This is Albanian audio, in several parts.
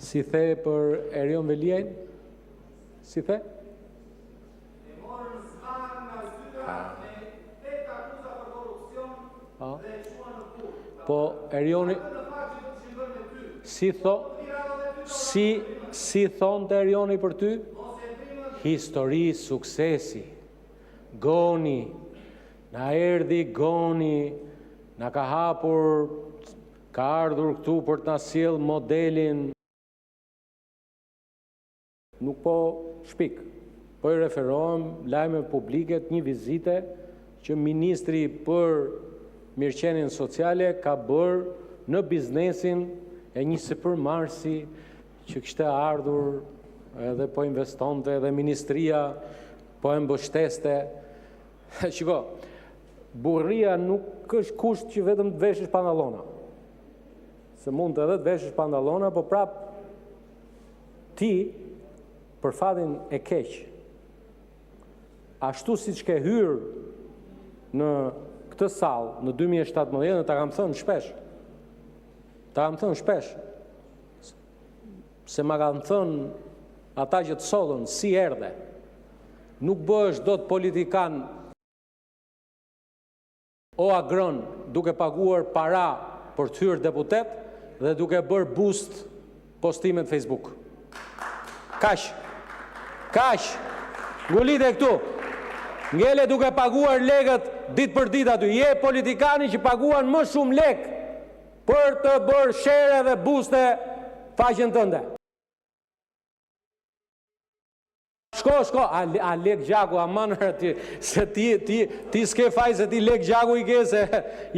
Si the për Erion Veliajn? Si the? Po Erioni si thonë të Erioni për ty? Histori, suksesi. Goni, na erdhi Goni, na ka hapur, ka ardhur këtu për të na sjell modelin. Nuk po shpik, po i referohem lajme publike të një vizite që ministri për mirëqenien sociale ka bërë në biznesin e një sipërmarrësi që kishte ardhur edhe po investonte edhe ministria po e mbështeste. Shiko, burria nuk është kusht që vetëm të veshësh pantallona. Se mund të edhe të veshësh pantallona, po prap ti për fatin e keq. Ashtu siç ke hyrë në këtë sallë në 2017, ta kam thënë shpesh. Se ma kanë thënë ata që të sollën si erdhe. Nuk bëhesh dot politikan o agron duke paguar para për të hyrë deputet dhe duke bërë boost postimet Facebook. Kash, ngulite këtu. Ngele duke paguar lekët ditë për ditë aty. Je politikani që paguan më shumë lek për të bërë shere dhe booste faqen tënde. Shko, a lek gjaku, a manër ti, se ti s'ke faj se ti lek gjaku i ke, se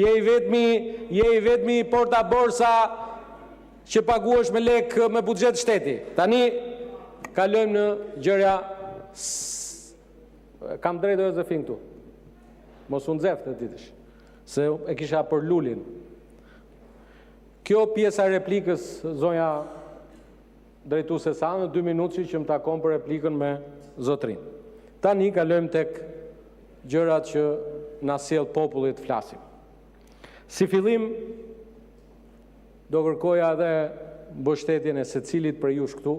je i vetmi porta borsa që paguash me lek me buxhet shteti. Tani, kalojmë në gjëra, kam drejtë o Jozefin këtu, mos unë zeftë të ditësh, se e kisha për Lulin. Kjo pjesa replikës, zonja drejtuese Sanë, 2 minutë që më takon për replikën me zotrin. Tani kalojmë tek gjërat që na sjell populli të flasim. Si fillim, do kërkoja edhe mbështetjen e secilit për jush këtu.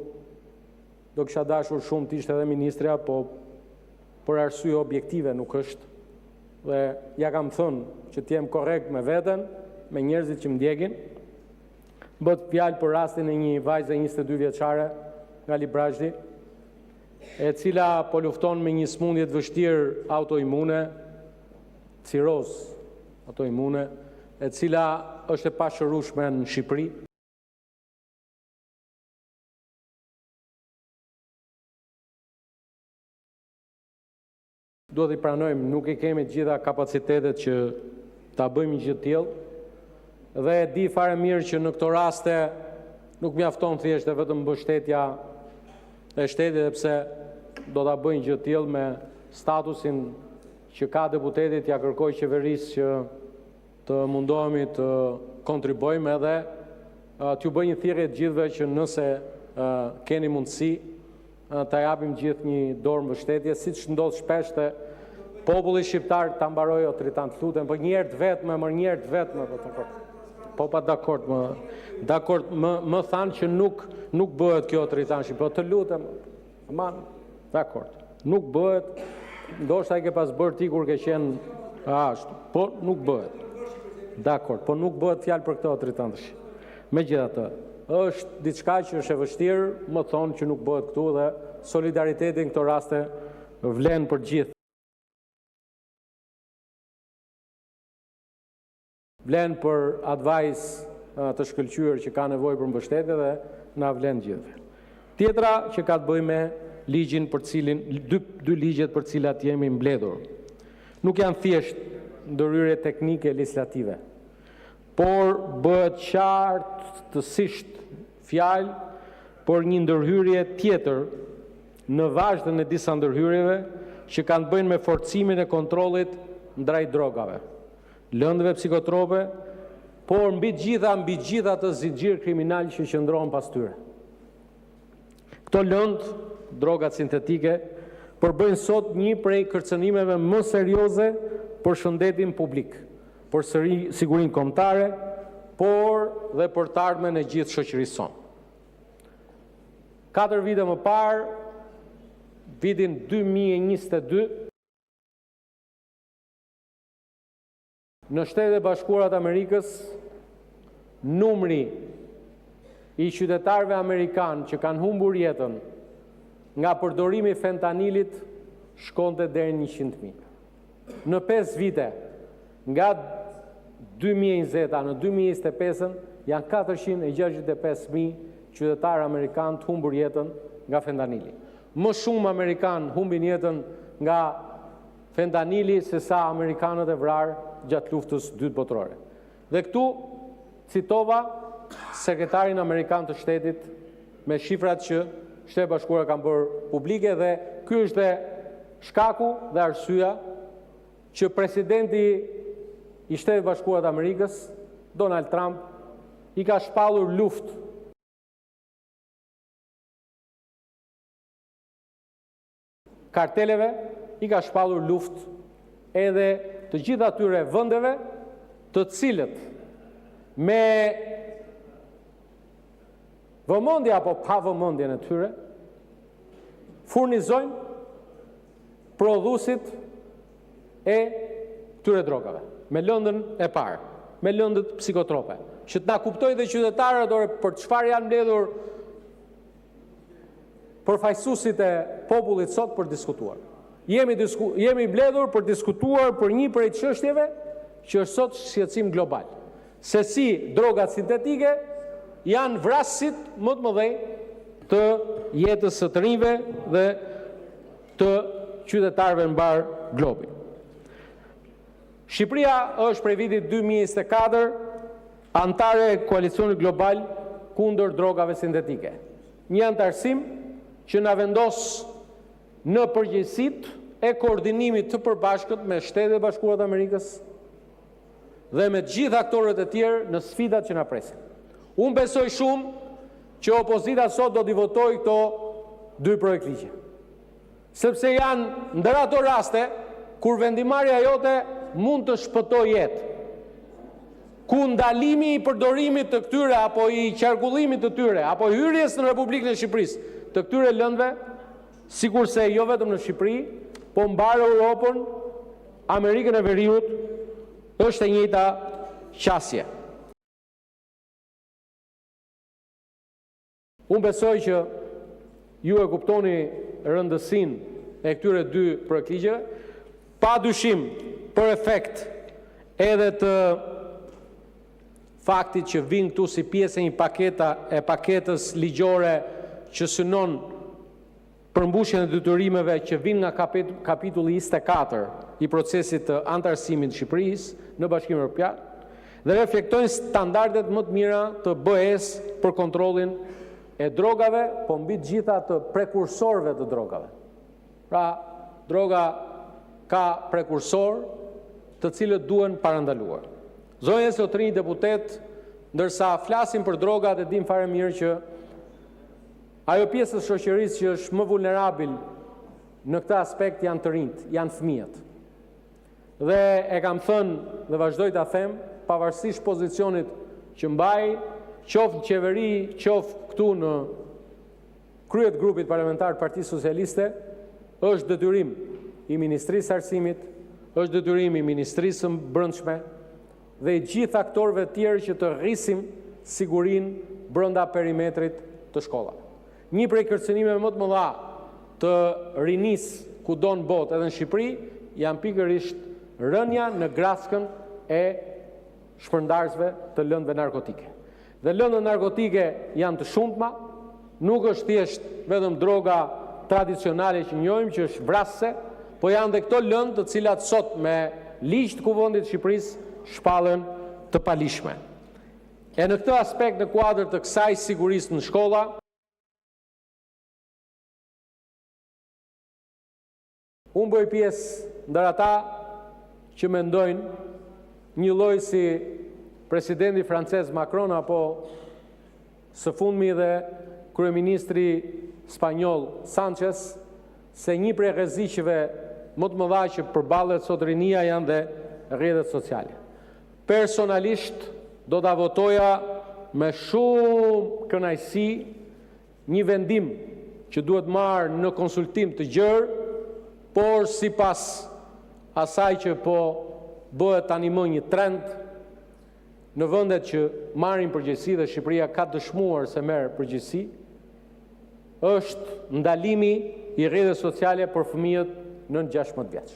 Do kisha dashur shumë të ishte edhe ministrja, po për arsye objektive nuk është. Dhe ja kam thënë që t'jem korrekt me veten, me njerëzit që më ndjekin. Bët fjalë për rastin e një vajze 22 vjeçare nga Librazhdi, e cila po lufton me një smundje të vështirë autoimune, ciroz autoimune, e cila është e pashërueshme në Shqipëri. Duhet i pranojmë, nuk i kemi gjitha kapacitetet që ta bëjmë një gjë të tillë. Dhe e di fare mirë që në këto raste nuk mjafton thjesht e vetëm mbështetja e shtetit, sepse do ta bëjnë gjë të tillë me statusin që ka deputetit, ja kërkoj qeverisë që të mundohemi të kontribojmë edhe t'ju bëj një thirrje të gjithëve që nëse keni mundësi ta japim gjithë një dorë mbështetje, siç ndodh shpesh te populli shqiptar. Ta mbaroj o Tritan, lutem, po një herë të vetëm, po pa dakord, më thanë që nuk bëhet kjo Tritan Shqipëri, po të lutem, dakord, nuk bëhet, ndoshta e ke pas bërë ti kur ke qenë ashtu, po nuk bëhet, dakord, po nuk bëhet fjalë për këto Tritan Shqipëri. Megjithatë, është diçka që është e vështirë, më thonë që nuk bëhet këtu dhe solidariteti në këto raste vlen për gjithë. Vlen për atë vajzë të shkëlqyer që ka nevojë për mbështetje dhe na vlen gjithëve. Tjetra që ka të bëjë me ligjin për cilin, dy ligjet për cilat jemi mbledhur. Nuk janë thjesht ndërhyrje teknike legislative, por bëhet qartësisht fjalë për një ndërhyrje tjetër në vazhdën e disa ndërhyrjeve që kanë të bëjnë me forcimin e kontrollit ndaj drogave, lëndëve psikotrope, por mbi gjitha të zinxhir kriminal që qëndrohen pas tyre. Këto lëndë, drogat sintetike, përbëjnë sot një prej kërcënimeve më serioze për shëndetin publik, për sigurinë kombëtare, por dhe për të ardhmen e gjithë shoqërisë sonë. 4 vite më parë, vitin 2022, në Shtetet e Bashkuara të Amerikës, numri i qytetarëve amerikanë që kanë humbur jetën nga përdorimi i fentanilit shkonte deri në 100.000. Në 5 vite, nga 2020 në 2025 janë 465.000 qytetarë amerikanë të humbur jetën nga fentanili. Më shumë amerikanë humbin jetën nga fentanili se sa amerikanët e vrarë gjatë luftës dytë botërore. Dhe këtu citova sekretarin amerikan të shtetit me shifrat që Shtetet Bashkuara kanë bërë publike, dhe ky është dhe shkaku dhe arsyeja që presidenti i Shtetit Bashkuara të Amerikës, Donald Trump, i ka shpallur luftë karteleve, i ka shpallur luftë edhe të gjitha atyre vendeve të cilët me vëmendje apo pa vëmendjen e tyre furnizojnë prodhuesit e këtyre drogave, me lëndën e parë, me lëndët psikotrope, që të na kuptojë dhe qytetarët për çfarë janë mbledhur përfaqësuesit e popullit sot për diskutuar. Jemi mbledhur për diskutuar për një prej çështjeve që është sot shqetësim global. Se si drogat sintetike janë vrasësit më të mëdhenj të jetës së të rinjve dhe të qytetarëve mbar globin. Shqipëria është prej vitit 2024 antare e koalicionit global kundër drogave sintetike. Një antarësim që na vendos në përgjegjësitë e koordinimit të përbashkët me Shtetet e Bashkuara të Amerikës dhe me të gjithë aktorët e tjerë në sfidat që na presin. Unë besoj shumë që opozita sot do t'i votojë këto 2 projekt ligje. Sepse janë ndër ato raste kur vendimarrja jote mund të shpëtojë jetë. Ku ndalimi i përdorimit të këtyre apo i qarkullimit të tyre apo hyrjes në Republikën e Shqipërisë të këtyre lëndëve, sikurse jo vetëm në Shqipëri, po mbar Europën, Amerikën e Veriut, është e njëjta qasje. Unë besoj që ju e kuptoni rëndësinë e këtyre 2 projektligjeve, pa dyshim për efekt edhe të faktit që vinë këtu si pjesë e paketës ligjore që synon përmbushjen e detyrimeve që vinë nga kapitulli 24 i procesit të antarësimit të Shqipërisë në Bashkimin Evropian dhe reflektojnë standardet më të mira të BE-s për kontrollin e drogave, po mbi të gjitha të prekursorëve të drogave. Pra, droga ka prekursor të cilët duhen parandaluar. Zonja e zotrinj deputet, ndërsa flasim për drogat, e dim fare mirë që ajo pjesë e shoqërisë që është më vulnerabil në këtë aspekt janë të rinjt, janë fëmijët. Dhe e kam thënë dhe vazhdoj ta them, pavarësisht pozicionit që mbaj, qoftë në qeveri, qoftë këtu në kryet grupit parlamentar të Partisë Socialiste, është detyrim i Ministrisë së Arsimit, është detyrim i Ministrisë së Brendshme dhe i gjithë aktorëve tjerë që të rrisim sigurinë brenda perimetrit të shkollave. Një prej kërcënimeve më të mëdha të rinisë kudo në botë edhe në Shqipëri janë pikërisht rënja në graskën e shpërndarësve të lëndëve narkotike. Dhe lëndët narkotike janë të shumtma, nuk është thjesht vetëm droga tradicionale që njohim që është vrasëse, po janë dhe këto lëndë të cilat sot me ligj të Kuvendit të Shqipërisë shpallen të palishme. E në këtë aspekt, në kuadër të kësaj sigurisë në shkolla, unë bëj pjesë ndër ata që mendojnë një lloj si presidenti francez Macron apo së fundmi dhe kryeministri spanjoll Sanchez, se një prej rreziqeve më të mëdha që përballet sot rinia janë dhe rrjetet sociale. Personalisht do ta votoja me shumë kënaqësi një vendim që duhet marrë në konsultim të gjerë, por sipas asaj që po bëhet tani më një trend në vendet që marrin përgjegjësi dhe Shqipëria ka dëshmuar se merr përgjegjësi, është ndalimi i rrjeteve sociale për fëmijët nën 16 vjeç.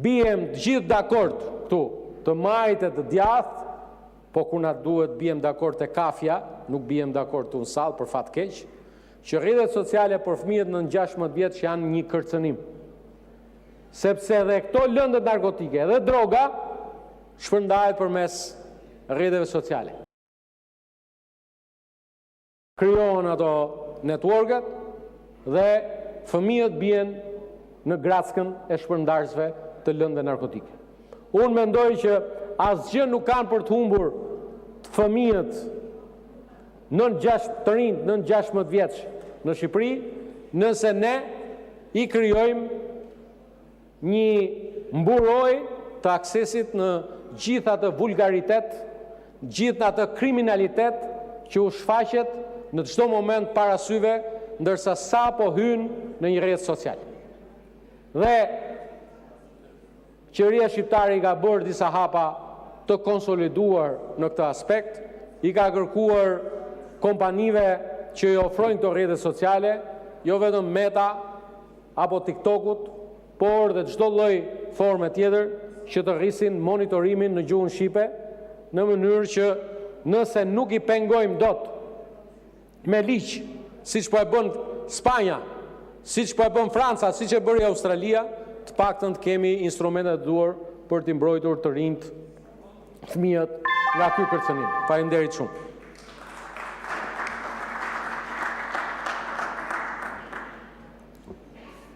Bijem të gjithë dakord këtu të majtë e të djathtë, po kur na duhet bijem dakord te kafja, nuk bijem dakord këtu në sallë për fat keq, që rrjetet sociale për fëmijët nën 16 vjeç janë një kërcënim. Sepse edhe këto lëndët narkotike dhe droga shpërndahet përmes rrjeteve sociale. Krijohen ato networket dhe fëmijët bien në grackën e shpërndarësve të lëndëve narkotike. Unë mendoj që asgjë nuk kanë për të humbur të fëmijët të rinj nën 16 vjeç në Shqipëri, nëse ne i krijojmë një mburoj të aksesit në gjithë atë vulgaritet, gjithë atë kriminalitet që u shfaqet në çdo moment para syve, ndërsa sapo hyn në një rrjet social. Dhe qeveria shqiptare i ka bërë disa hapa të konsoliduar në këtë aspekt, i ka kërkuar kompanive që i ofrojnë këto rrjete sociale, jo vetëm Meta apo TikTokut, por dhe çdo lloj forme tjetër që të rrisin monitorimin në gjuhën shqipe, në mënyrë që nëse nuk i pengojmë dot me ligj, siç po e bën Spanja, siç po e bën Franca, siç e bëri Australia, të paktën të kemi instrumente të duhur për t'i mbrojtur të rinjt, fëmijët nga ky kërcënim. Faleminderit shumë.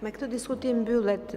Me këtë diskutim mbyllet